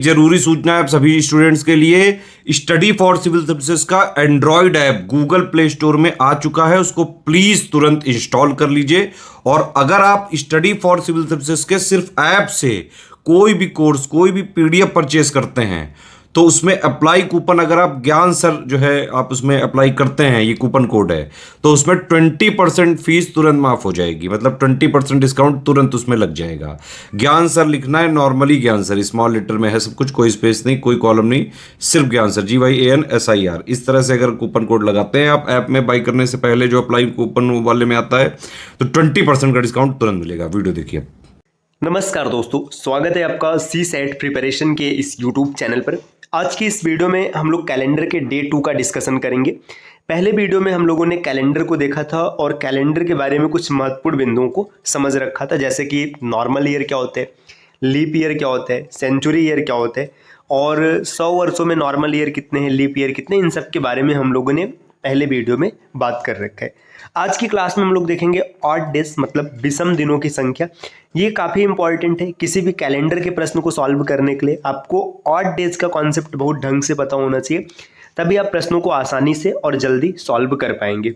जरूरी सूचना है आप सभी स्टूडेंट्स के लिए। स्टडी फॉर सिविल सर्विसेज का Android app Google play store में आ चुका है, उसको प्लीज तुरंत इंस्टॉल कर लीजिए। और अगर आप स्टडी फॉर सिविल सर्विसेज के सिर्फ ऐप से कोई भी कोर्स, कोई भी पीडीएफ परचेस करते हैं तो उसमें अप्लाई कूपन, अगर आप ज्ञान सर जो है आप उसमें अप्लाई करते हैं, ये कूपन कोड है, तो उसमें 20% फीस तुरंत माफ हो जाएगी। मतलब 20% डिस्काउंट तुरंत उसमें लग जाएगा। ज्ञान सर लिखना है, नॉर्मली ज्ञान सर स्मॉल लेटर में है सब कुछ, कोई स्पेस नहीं, कोई कॉलम नहीं, सिर्फ ज्ञान सर, GYANSIR। इस तरह से अगर कूपन कोड लगाते हैं आप ऐप में बाई करने से पहले, जो अप्लाई कूपन वाले में आता है, तो 20% का डिस्काउंट तुरंत मिलेगा। वीडियो देखिए। नमस्कार दोस्तों, स्वागत है आपका CSAT प्रिपरेशन के इस YouTube चैनल पर। आज की इस वीडियो में हम लोग कैलेंडर के डे 2 का डिस्कशन करेंगे। पहले वीडियो में हम लोगों ने कैलेंडर को देखा था और कैलेंडर के बारे में कुछ महत्वपूर्ण बिंदुओं को समझ रखा था, जैसे कि नॉर्मल ईयर क्या होते हैं, लीप ईयर क्या होता है, सेंचुरी ईयर क्या होता है और 100 वर्षों में नॉर्मल ईयर कितने हैं, लीप ईयर कितने, इन सब के बारे में हम लोगों ने पहले वीडियो में बात कर रखा है। आज की क्लास में हम लोग देखेंगे ऑड डेज, मतलब विषम दिनों की संख्या। ये काफ़ी इंपॉर्टेंट है किसी भी कैलेंडर के प्रश्न को सॉल्व करने के लिए। आपको ऑड डेज का कॉन्सेप्ट बहुत ढंग से पता होना चाहिए, तभी आप प्रश्नों को आसानी से और जल्दी सॉल्व कर पाएंगे।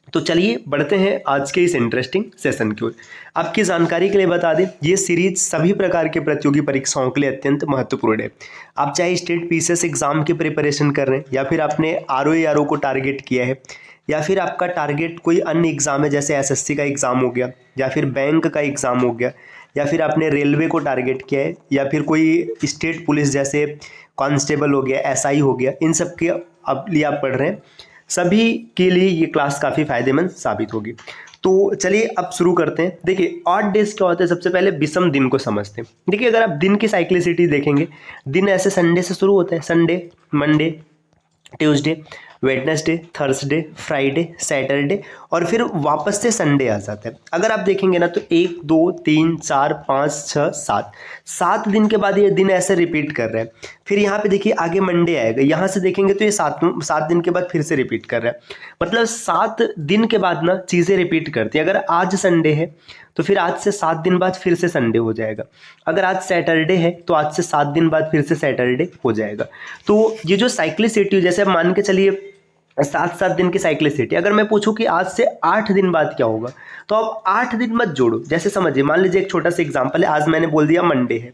तो चलिए बढ़ते हैं आज के इस इंटरेस्टिंग सेशन की ओर। आपकी जानकारी के लिए बता दें, ये सीरीज सभी प्रकार के प्रतियोगी परीक्षाओं के लिए अत्यंत महत्वपूर्ण है। आप चाहे स्टेट पीसीएस एग्जाम की प्रिपरेशन कर रहे हैं, या फिर आपने RO को टारगेट किया है, या फिर आपका टारगेट कोई अन्य एग्जाम है, जैसे SSC का एग्जाम हो गया, या फिर बैंक का एग्जाम हो गया, या फिर आपने रेलवे को टारगेट किया है, या फिर कोई स्टेट पुलिस जैसे कांस्टेबल हो गया, SI हो गया, इन सब के अब लिए आप पढ़ रहे हैं, सभी के लिए ये क्लास काफ़ी फायदेमंद साबित होगी। तो चलिए अब शुरू करते हैं। देखिए ऑड डेज क्या होता है, सबसे पहले विषम दिन को समझते हैं। देखिए अगर आप दिन की साइक्लिसिटी देखेंगे, दिन ऐसे संडे से शुरू होता है, Sunday, Monday, Tuesday, Wednesday, Thursday, Friday, Saturday और फिर वापस से संडे आ जाता है। अगर आप देखेंगे ना तो 1 2 3 4 5 6 7 दिन के बाद ये दिन ऐसे रिपीट कर रहा है। फिर यहाँ पे देखिए आगे मंडे आएगा, यहाँ से देखेंगे तो ये 7 दिन के बाद फिर से रिपीट कर रहा है। मतलब 7 दिन के बाद ना चीज़ें रिपीट करती है। अगर आज संडे है तो फिर आज से 7 दिन बाद फिर से संडे हो जाएगा। अगर आज सैटरडे है तो आज से 7 दिन बाद फिर से सैटरडे हो जाएगा। तो ये जो साइक्लिसिटी, जैसे मान के चलिए 7 दिन की साइक्लिसिटी, अगर मैं पूछूं कि आज से 8 दिन बाद क्या होगा, तो अब 8 दिन मत जोड़ो। जैसे समझिए, मान लीजिए एक छोटा सा एग्जांपल है, आज मैंने बोल दिया मंडे है,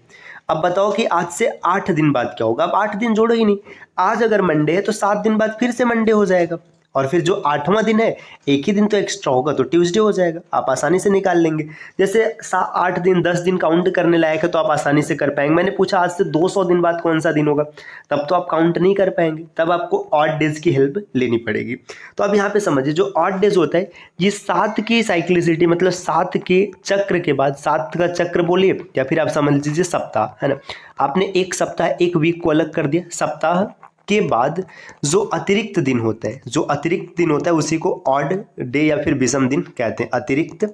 अब बताओ कि आज से 8 दिन बाद क्या होगा। अब 8 दिन जोड़ो ही नहीं। आज अगर मंडे है तो 7 दिन बाद फिर से मंडे हो जाएगा, और फिर जो 8वां दिन है, एक ही दिन तो एक्स्ट्रा होगा तो ट्यूसडे हो जाएगा। आप आसानी से निकाल लेंगे। जैसे 8 दिन 10 दिन काउंट करने लायक है तो आप आसानी से कर पाएंगे। मैंने पूछा आज से 200 दिन बाद कौन सा दिन होगा, तब तो आप काउंट नहीं कर पाएंगे, तब आपको ऑड डेज की हेल्प लेनी पड़ेगी। तो अब यहाँ पे समझिए, जो ऑड डेज होता है ये 7 की साइक्लिसिटी, मतलब 7 के चक्र के बाद, 7 का चक्र बोलिए या फिर आप समझ लीजिए सप्ताह, है ना। आपने एक सप्ताह, एक वीक को अलग कर दिया। सप्ताह के बाद जो अतिरिक्त दिन होता है, जो अतिरिक्त दिन होता है उसी को ऑड डे या फिर विषम दिन कहते हैं। अतिरिक्त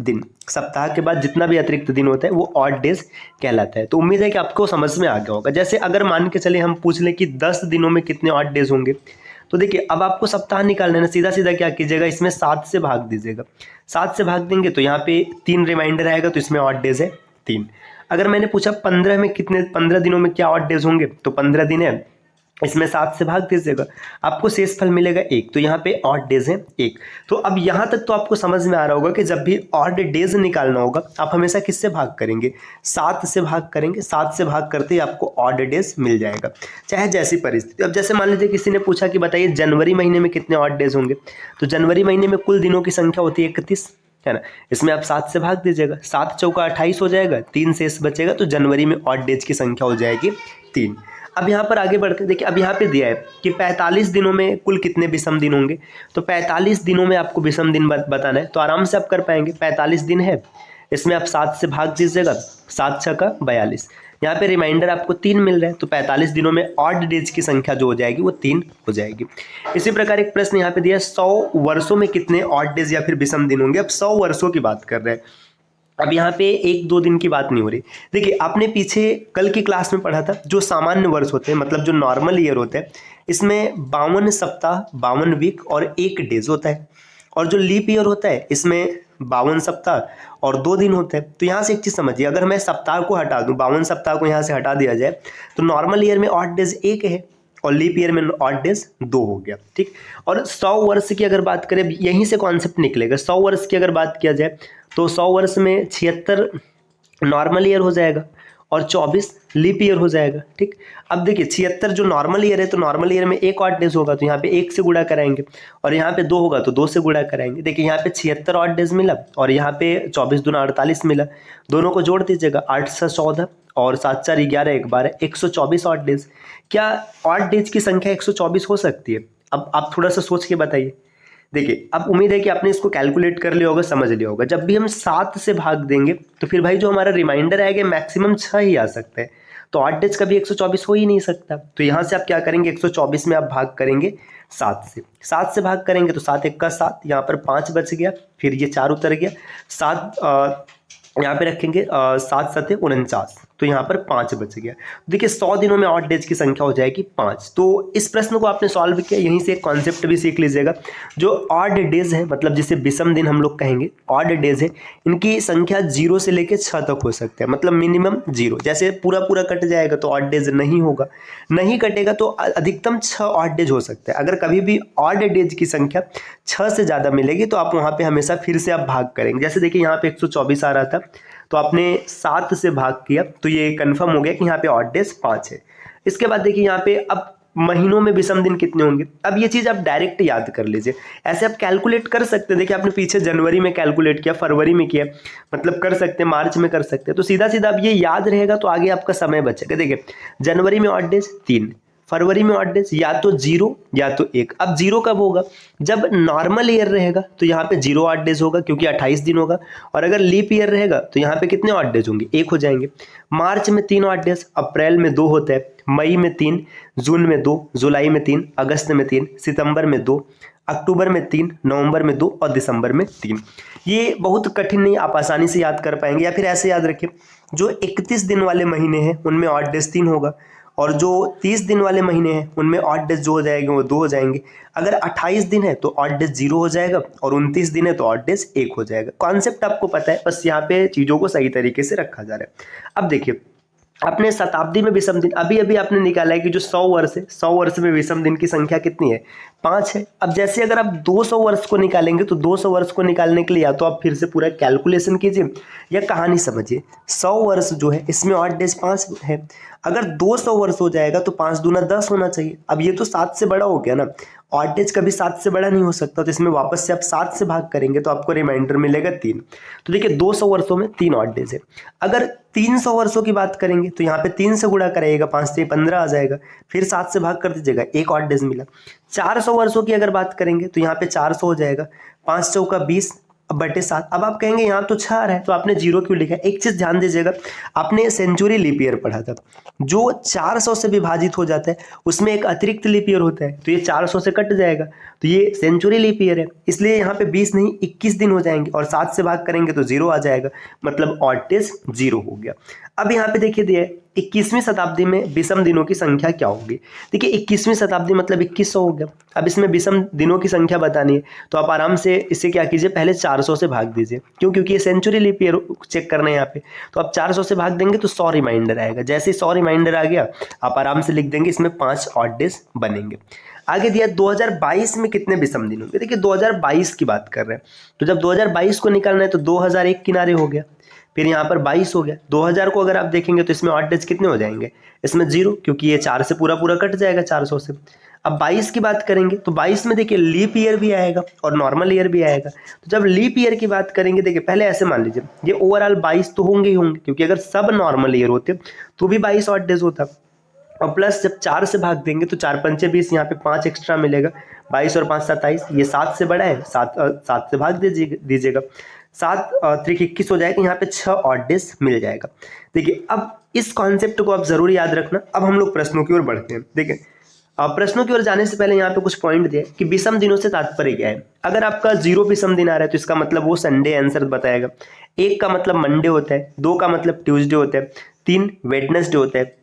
दिन, सप्ताह के बाद जितना भी अतिरिक्त दिन होता है वो ऑड डेज कहलाता है। तो उम्मीद है कि आपको समझ में आ गया होगा। जैसे अगर मान के चले हम पूछ लें कि 10 दिनों में कितने ऑड डेज होंगे, तो देखिए अब आपको सप्ताह निकालना है। सीधा सीधा क्या कीजिएगा, इसमें 7 से भाग दीजिएगा। 7 से भाग देंगे तो यहाँ पे 3 रिमाइंडर आएगा, तो इसमें ऑड डेज है 3। अगर मैंने पूछा 15 में कितने, 15 दिनों में क्या ऑड डेज होंगे, तो 15 दिन है, इसमें 7 से भाग दीजिएगा, आपको शेष फल मिलेगा 1। तो यहाँ पे ऑड डेज है 1। तो अब यहाँ तक तो आपको समझ में आ रहा होगा कि जब भी ऑड डेज निकालना होगा आप हमेशा किससे भाग करेंगे, 7 से भाग करेंगे। 7 से भाग करते ही आपको ऑड डेज मिल जाएगा, चाहे जैसी परिस्थिति। अब जैसे मान लीजिए किसी ने पूछा कि बताइए जनवरी महीने में कितने ऑड डेज होंगे, तो जनवरी महीने में कुल दिनों की संख्या होती है 31, है ना। इसमें आप 7 से भाग दीजिएगा, 7 चौका 28 हो जाएगा, 3 शेष बचेगा, तो जनवरी में ऑड डेज की संख्या हो जाएगी 3। अब यहाँ पर आगे बढ़ते देखिए, अब यहाँ पे दिया है कि 45 दिनों में कुल कितने विषम दिन होंगे, तो 45 दिनों में आपको विषम दिन बताना है, तो आराम से आप कर पाएंगे। 45 दिन है, इसमें आप 7 से भाग दीजिएगा, 7 छक्का 42, यहाँ पे रिमाइंडर आपको 3 मिल रहा है, तो 45 दिनों में ऑड डेज की संख्या जो हो जाएगी वो 3 हो जाएगी। इसी प्रकार एक प्रश्न यहाँ पे दिया, 100 वर्षों में कितने ऑड डेज या फिर विषम दिन होंगे। अब 100 वर्षों की बात कर रहे हैं, अब यहाँ पे 1-2 दिन की बात नहीं हो रही। देखिए आपने पीछे कल की क्लास में पढ़ा था, जो सामान्य वर्ष होते हैं, मतलब जो नॉर्मल ईयर होते हैं, इसमें 52 सप्ताह, 52 वीक और 1 डेज होता है। और जो लीप ईयर होता है इसमें 52 सप्ताह और 2 दिन होते हैं। तो यहाँ से एक चीज़ समझिए, अगर मैं सप्ताह को हटा दूँ, 52 सप्ताह को यहाँ से हटा दिया जाए तो नॉर्मल ईयर में ऑड डेज 1 है और लीप ईयर में ऑड डेज 2 हो गया, ठीक। और 100 वर्ष की अगर बात करें, यहीं से कॉन्सेप्ट निकलेगा। 100 वर्ष की अगर बात किया जाए तो 100 वर्ष में 76 नॉर्मल ईयर हो जाएगा और 24 लीप ईयर हो जाएगा, ठीक। अब देखिए 76 जो नॉर्मल ईयर है, तो नॉर्मल ईयर में 1 ऑड डेज होगा तो यहाँ पे 1 से गुणा कराएंगे, और यहाँ पे 2 होगा तो 2 से गुणा कराएंगे। देखिए यहाँ पे 76 ऑड डेज मिला और यहाँ पे 24 दूना 48 मिला, दोनों को जोड़ दीजिएगा, 8 से 14 और 7 4 11 1 12, 124 ऑड डेज। क्या ऑड डेज की संख्या 124 हो सकती है? अब आप थोड़ा सा सोच के बताइए। देखिए अब उम्मीद है कि आपने इसको कैलकुलेट कर लिया होगा, समझ लिया होगा। जब भी हम 7 से भाग देंगे तो फिर भाई जो हमारा रिमाइंडर आएगा मैक्सिमम 6 ही आ सकते हैं, तो ऑड डेज कभी 124 हो ही नहीं सकता। तो यहाँ से आप क्या करेंगे, 124 में आप भाग करेंगे 7 से भाग करेंगे तो 7 1 का 7, यहाँ पर 5 बच गया, फिर ये 4 उतर गया, 7 यहाँ पे रखेंगे 7 7 49, तो यहाँ पर 5 बच गया। देखिए 100 दिनों में ऑड डेज की संख्या हो जाएगी 5। तो इस प्रश्न को आपने सॉल्व किया, यहीं से एक कॉन्सेप्ट भी सीख लीजिएगा। जो ऑड डेज है, मतलब जिसे विषम दिन हम लोग कहेंगे, ऑड डेज है, इनकी संख्या 0 से लेकर 6 तक हो सकते हैं, मतलब मिनिमम 0। जैसे पूरा पूरा कट जाएगा तो ऑड डेज नहीं होगा, नहीं कटेगा तो अधिकतम 6 ऑड डेज हो सकते हैं। अगर कभी भी ऑड डेज की संख्या 6 से ज़्यादा मिलेगी तो आप वहाँ पे हमेशा फिर से आप भाग करेंगे। जैसे देखिए यहाँ पे 124 आ रहा था तो आपने 7 से भाग किया तो ये कंफर्म हो गया कि यहाँ पे ऑड डेज 5 है। इसके बाद देखिए यहाँ पे अब महीनों में विषम दिन कितने होंगे, अब ये चीज़ आप डायरेक्ट याद कर लीजिए। ऐसे आप कैलकुलेट कर सकते हैं। देखिए आपने पीछे जनवरी में कैलकुलेट किया, फरवरी में किया, मतलब कर सकते हैं, मार्च में कर सकते हैं। तो सीधा सीधा अब ये याद रहेगा तो आगे आपका समय बचेगा। देखिए जनवरी में ऑड डेज 3, फरवरी में ऑड डेज या तो 0 या तो 1। अब 0 कब होगा, जब नॉर्मल ईयर रहेगा तो यहाँ पे 0 ऑड डेज होगा क्योंकि 28 दिन होगा, और अगर लीप ईयर रहेगा तो यहाँ पे कितने ऑड डेज होंगे, 1 हो जाएंगे। मार्च में 3 ऑड डेज, अप्रैल में 2 होता है, मई में 3, जून में 2, जुलाई में 3, अगस्त में 3, सितंबर में 2, अक्टूबर में 3, नवंबर में 2 और दिसंबर में 3। ये बहुत कठिन नहीं, आप आसानी से याद कर पाएंगे। या फिर ऐसे याद रखिए, जो 31 दिन वाले महीने हैं उनमें ऑड डेज 3 होगा, और जो 30 दिन वाले महीने हैं उनमें ऑड डेज जो हो जाएंगे वो 2 हो जाएंगे। अगर 28 दिन है तो ऑड डेज 0 हो जाएगा, और 29 दिन है तो ऑड डेज 1 हो जाएगा। कॉन्सेप्ट आपको पता है, बस यहाँ पे चीज़ों को सही तरीके से रखा जा रहा है। अब देखिए आपने शताब्दी में विषम दिन अभी अभी आपने निकाला है कि जो 100 वर्ष है, 100 वर्ष में विषम दिन की संख्या कितनी है, 5 है। अब जैसे अगर आप 200 वर्ष को निकालेंगे तो 200 वर्ष को निकालने के लिए या तो आप फिर से पूरा कैलकुलेशन कीजिए या कहानी समझिए। 100 वर्ष जो है इसमें ऑड डेज 5 है। अगर 200 वर्ष हो जाएगा तो 5 दूना 10 होना चाहिए। अब ये तो 7 से बड़ा हो गया ना, ऑड डेज कभी 7 से बड़ा नहीं हो सकता, तो इसमें वापस से आप 7 से भाग करेंगे तो आपको रिमाइंडर मिलेगा 3। तो देखिए 200 वर्षों में 3 ऑड डेज है। अगर 300 वर्षों की बात करेंगे तो यहाँ पे 3 से गुणा कराइएगा, 5 से 15 आ जाएगा, फिर 7 से भाग कर दीजिएगा, 1 ऑड डेज मिला। 400 वर्षों की अगर बात करेंगे तो यहाँ पे 400 हो जाएगा, 5 चौका 20 बटे 7। अब आप कहेंगे यहाँ तो 6 है तो आपने 0 क्यों लिखा है। एक चीज़ ध्यान दीजिएगा, आपने सेंचुरी लीप ईयर पढ़ा था, जो 400 से विभाजित हो जाता है उसमें एक अतिरिक्त लीप ईयर होता है, तो ये 400 से कट जाएगा, तो ये सेंचुरी लीप ईयर है, इसलिए यहाँ पे 20 नहीं 21 दिन हो जाएंगे, और 7 से भाग करेंगे तो 0 आ जाएगा, मतलब ऑड डेज 0 हो गया। अब यहाँ पे देखिए दिया 21वीं शताब्दी में विषम दिनों की संख्या क्या होगी। देखिए 21वीं शताब्दी मतलब 2100 हो गया। अब इसमें विषम दिनों की संख्या बतानी है तो आप आराम से इसे क्या कीजिए, पहले 400 से भाग दीजिए, क्योंकि ये सेंचुरी लीप ईयर चेक करना है यहाँ पे। तो आप 400 से भाग देंगे तो 100 रिमाइंडर आएगा। जैसे 100 रिमाइंडर आ गया आप आराम से लिख देंगे, इसमें 5 ऑड डेज बनेंगे। आगे दिया 2022 में कितने विषम दिन होंगे। देखिए 2022 की बात कर रहे हैं, तो जब 2022 को निकालना है तो 2001 किनारे हो गया, फिर यहाँ पर 22 हो गया। 2000 को अगर आप देखेंगे तो इसमें ऑड डेज कितने हो जाएंगे, इसमें 0, क्योंकि ये 4 से पूरा पूरा कट जाएगा 400 से। अब 22 की बात करेंगे तो 22 में देखिए लीप ईयर भी आएगा और नॉर्मल ईयर भी आएगा। तो जब लीप ईयर की बात करेंगे, देखिए पहले ऐसे मान लीजिए ये ओवरऑल 22 तो होंगे ही होंगे, क्योंकि अगर सब नॉर्मल ईयर होते तो भी 22 ऑड डेज होता, और प्लस जब 4 से भाग देंगे तो 4 पंचे 20, यहाँ पे 5 एक्स्ट्रा मिलेगा, 22 और 5 27, ये 7 से बड़ा है, 7 से भाग दीजिएगा, 7 3 21 हो जाएगा, यहाँ पे 6 ऑड डेज मिल जाएगा। देखिए अब इस कॉन्सेप्ट को आप जरूर याद रखना। अब हम लोग प्रश्नों की ओर बढ़ते हैं। देखिए प्रश्नों की ओर जाने से पहले यहाँ पे कुछ पॉइंट दिए कि विषम दिनों से तात्पर्य क्या है। अगर आपका 0 विषम दिन आ रहा है तो इसका मतलब वो संडे आंसर बताएगा, 1 का मतलब मंडे होता है, 2 का मतलब ट्यूसडे होता है, 3 वेडनेसडे होता है,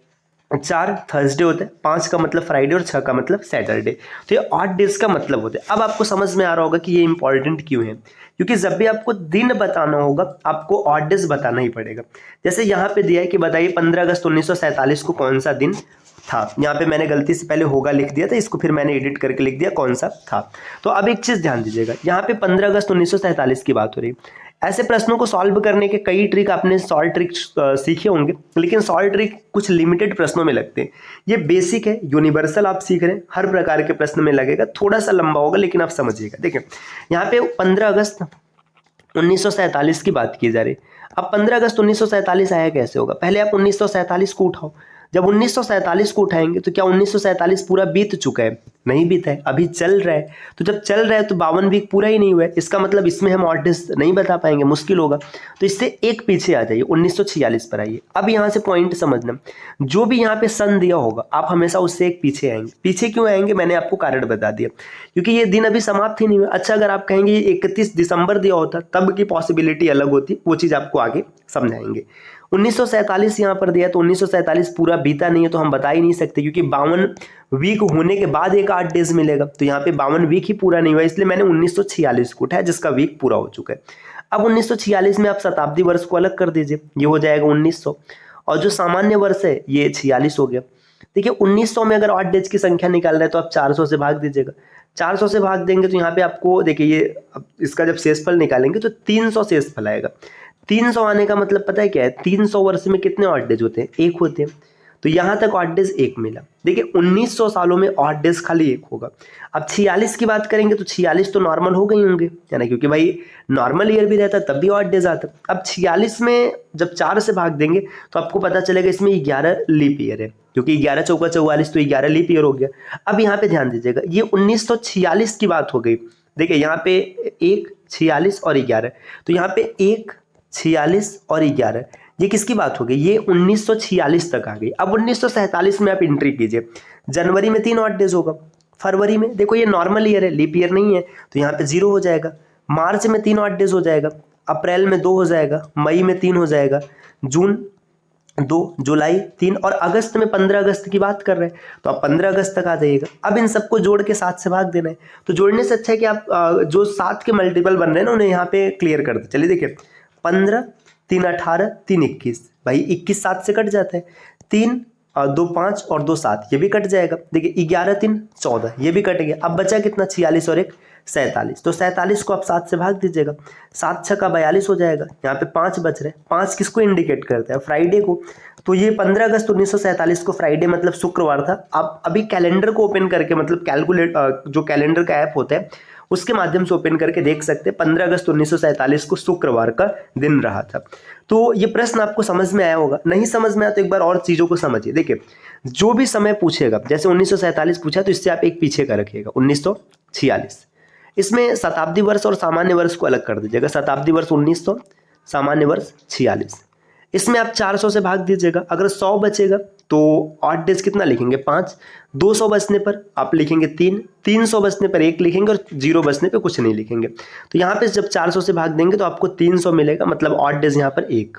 4 थर्सडे होता है, 5 का मतलब फ्राइडे और 6 का मतलब सैटरडे। तो ये ऑड डेज का मतलब होता है। अब आपको समझ में आ रहा होगा कि ये इंपॉर्टेंट क्यों है, क्योंकि जब भी आपको दिन बताना होगा आपको ऑड डेज बताना ही पड़ेगा। जैसे यहाँ पे दिया है कि बताइए 15 अगस्त 1947 को कौन सा दिन था। यहाँ पे मैंने गलती से पहले होगा लिख दिया था, इसको फिर मैंने एडिट करके लिख दिया कौन सा था। तो अब एक चीज़ ध्यान दीजिएगा, यहाँ पे 15 अगस्त 1947 की बात हो रही है। ऐसे प्रश्नों को सॉल्व करने के कई ट्रिक आपने सॉल्व ट्रिक सीखे होंगे, लेकिन सॉल्व ट्रिक कुछ लिमिटेड प्रश्नों में लगते हैं। ये बेसिक है, यूनिवर्सल आप सीख रहे हैं, हर प्रकार के प्रश्न में लगेगा, थोड़ा सा लंबा होगा लेकिन आप समझिएगा। देखिए यहाँ पे 15 अगस्त 1947 की बात की जा रही। अब 15 अगस्त 1947 आया कैसे होगा? पहले आप 1947 को उठाओ। जब 1947 को उठाएंगे तो क्या 1947 पूरा बीत चुका है? नहीं बीता है, अभी चल रहा है। तो जब चल रहा है तो 52 वीक पूरा ही नहीं हुआ है, इसका मतलब इसमें हम ऑड डेज नहीं बता पाएंगे, मुश्किल होगा। तो इससे एक पीछे आ जाइए, 1946 पर आइए। अब यहाँ से पॉइंट समझना, जो भी यहाँ पे सन दिया होगा आप हमेशा उससे एक पीछे आएंगे। पीछे क्यों आएंगे मैंने आपको कारण बता दिया, क्योंकि ये दिन अभी समाप्त ही नहीं हुआ। अच्छा, अगर आप कहेंगे 31 दिसंबर दिया होता तब की पॉसिबिलिटी अलग होती, वो चीज़ आपको आगे समझाएंगे। 1947 यहाँ पर दिया तो 1947 पूरा बीता नहीं है तो हम बता ही नहीं सकते, क्योंकि 52 वीक होने के बाद एक 8 डेज मिलेगा। तो यहाँ पे 52 वीक ही पूरा नहीं हुआ, इसलिए मैंने 1946 को उठाया जिसका वीक पूरा हो चुका है। अब 1946 में आप शताब्दी वर्ष को अलग कर दीजिए, ये हो जाएगा 1900, और जो सामान्य वर्ष है ये 46 हो गया। देखिए 1900 में अगर 8 डेज की संख्या निकाल रहे हैं तो आप 400 से भाग दीजिएगा। 400 से भाग देंगे तो यहाँ पे आपको देखिए ये इसका जब शेषफल निकालेंगे तो 300 शेषफल आएगा। 300 आने का मतलब पता है क्या है? 300 वर्ष में कितने ऑड डेज होते हैं? एक होते हैं। तो यहाँ तक ऑड डेज एक मिला। देखिए 1900 सालों में ऑड डेज खाली एक होगा। अब 46 की बात करेंगे तो 46 तो नॉर्मल हो गई होंगे, है ना, क्योंकि भाई नॉर्मल ईयर भी रहता तब भी ऑड डेज आता। अब 46 में जब 4 से भाग देंगे तो आपको पता चलेगा इसमें 11 लीप ईयर है, क्योंकि 11 चौका 44 तो 11 लीप ईयर हो गया। अब यहाँ पे ध्यान दीजिएगा, ये 1946 की बात हो गई। देखिए यहाँ पे 1, 46 और 11, तो यहाँ पे 1, 46 और 11, ये किसकी बात हो गई? ये 1946 तक आ गई। अब 1947 में आप एंट्री कीजिए। जनवरी में 3 ऑड डेज होगा, फरवरी में देखो ये नॉर्मल ईयर है, लीप ईयर नहीं है, तो यहाँ पे 0 हो जाएगा। मार्च में 3 ऑड डेज हो जाएगा, अप्रैल में 2 हो जाएगा, मई में 3 हो जाएगा, जून 2, जुलाई 3 और अगस्त में 15 अगस्त की बात कर रहे हैं तो आप 15 अगस्त तक आ जाइएगा। अब इन सबको जोड़ के 7 से भाग देना है। तो जोड़ने से अच्छा है कि आप जो 7 के मल्टीपल बन रहे हैं ना उन्हें यहाँ पे क्लियर कर दे। चलिए देखिए 15, 3 18, 3 21, भाई 21 7 से कट जाता है। 3 2 5 और 2 7, ये भी कट जाएगा। देखिए 11 3 14, ये भी कट गया। अब बचा कितना? 46 और 1 47। तो 47 को आप 7 से भाग दीजिएगा, 7 6 का 42 हो जाएगा। यहाँ पे 5 बच रहे, 5 किसको इंडिकेट करता है? फ्राइडे को। तो ये 15 अगस्त 1947 को फ्राइडे मतलब शुक्रवार था। आप अभी कैलेंडर को ओपन करके मतलब कैलकुलेट जो कैलेंडर का ऐप होता है उसके माध्यम से ओपन करके देख सकते हैं 15 अगस्त 1947 को शुक्रवार का दिन रहा था। तो ये प्रश्न आपको समझ में आया होगा। नहीं समझ में आया तो एक बार और चीज़ों को समझिए। देखिए जो भी समय पूछेगा, जैसे 1947 पूछा तो इससे आप एक पीछे का रखिएगा 1946। इसमें शताब्दी वर्ष और सामान्य वर्ष को अलग कर दीजिएगा। शताब्दी वर्ष 1900, सामान्य वर्ष 46। इसमें आप 400 से भाग दीजिएगा। अगर 100 बचेगा तो ऑड डेज कितना लिखेंगे? 5। 200 बचने पर आप लिखेंगे 3, 300 बचने पर 1 लिखेंगे और 0 बचने पर कुछ नहीं लिखेंगे। तो यहाँ पे जब 400 से भाग देंगे तो आपको 300 मिलेगा, मतलब ऑड डेज यहाँ पर 1।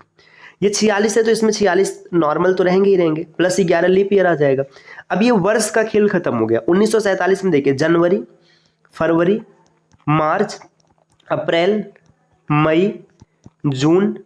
ये 46 है तो इसमें 46 नॉर्मल तो रहेंगे ही रहेंगे, प्लस 11 लीप ईयर आ जाएगा। अब ये वर्ष का खेल खत्म हो गया। 1947 में देखिए जनवरी, फरवरी, मार्च, अप्रैल, मई, जून,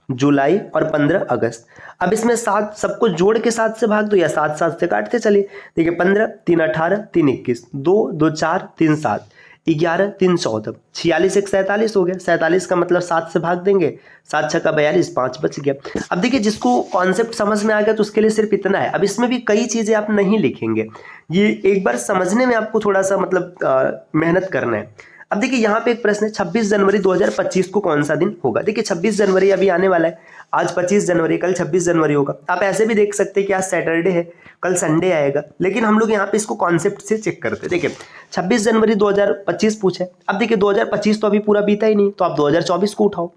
जुलाई और 15 अगस्त। अब इसमें 7 सबको जोड़ के 7 से भाग दो या 7 7 से काटते चलिए। देखिए 15 3 18, 3 21, 2 2 4, 3 7, 11 3 14, 46 1 47 हो गया। 47 का मतलब 7 से भाग देंगे, 7 6 का 42, 5 बच गया। अब देखिए जिसको कॉन्सेप्ट समझ में आ गया तो उसके लिए सिर्फ इतना है। अब इसमें भी कई चीज़ें आप नहीं लिखेंगे, ये एक बार समझने में आपको थोड़ा सा मतलब मेहनत करना है। अब देखिए यहाँ पे एक प्रश्न है, 26 जनवरी 2025 को कौन सा दिन होगा? देखिए 26 जनवरी अभी आने वाला है, आज 25 जनवरी, कल 26 जनवरी होगा। आप ऐसे भी देख सकते हैं कि आज सैटरडे है, कल संडे आएगा, लेकिन हम लोग यहाँ पे इसको कॉन्सेप्ट से चेक करते हैं। देखिए 26 जनवरी 2025 पूछे। अब देखिए 2025 तो अभी पूरा बीता ही नहीं, तो आप 2024 को उठाओ।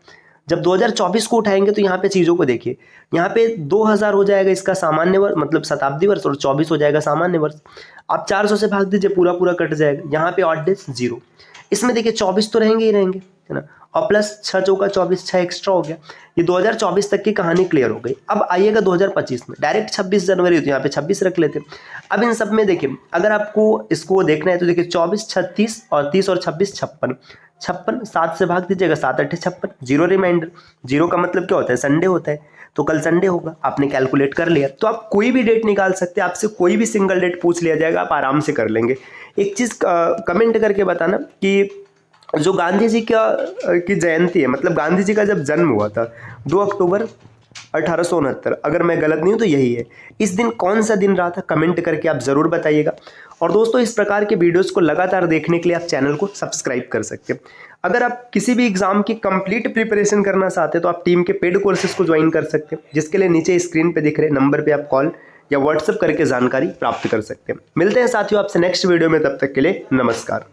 जब 2024 को उठाएंगे तो यहाँ पे चीज़ों को देखिए, यहाँ पे 2000 हो जाएगा इसका सामान्य वर्ष मतलब शताब्दी वर्ष, और 24 हो जाएगा सामान्य वर्ष। आप 400 से भाग दीजिए, पूरा पूरा कट जाएगा। यहाँ पे ऑड डेज 0। इसमें देखिए 24 तो रहेंगे ही रहेंगे, है ना, और प्लस 6 चौका 24, 6 एक्स्ट्रा हो गया। ये 2024 तक की कहानी क्लियर हो गई। अब आइएगा 2025 में, डायरेक्ट 26 जनवरी, तो यहाँ पे 26 रख लेते। अब इन सब में देखिए, अगर आपको इसको देखना है तो देखिए 24, 36 और 30 और 26 56। 56 7 से भाग दीजिएगा, 7 8 56, जीरो रिमाइंडर। जीरो का मतलब क्या होता है, संडे होता है, तो कल संडे होगा, आपने कैलकुलेट कर लिया। तो आप कोई भी डेट निकाल सकते हैं, आपसे कोई भी सिंगल डेट पूछ लिया जाएगा, आप आराम से कर लेंगे। एक चीज़ कमेंट करके बताना कि जो गांधी जी की जयंती है, मतलब गांधी जी का जब जन्म हुआ था 2 अक्टूबर 1869, अगर मैं गलत नहीं हूँ तो यही है। इस दिन कौन सा दिन रहा था, कमेंट करके आप ज़रूर बताइएगा। और दोस्तों, इस प्रकार के वीडियोस को लगातार देखने के लिए आप चैनल को सब्सक्राइब कर सकते हैं। अगर आप किसी भी एग्जाम की कंप्लीट प्रिपरेशन करना चाहते हैं तो आप टीम के पेड कोर्सेज को ज्वाइन कर सकते हैं, जिसके लिए नीचे स्क्रीन पे दिख रहे नंबर पे आप कॉल या व्हाट्सएप करके जानकारी प्राप्त कर सकते हैं। मिलते हैं साथियों आपसे नेक्स्ट वीडियो में, तब तक के लिए नमस्कार।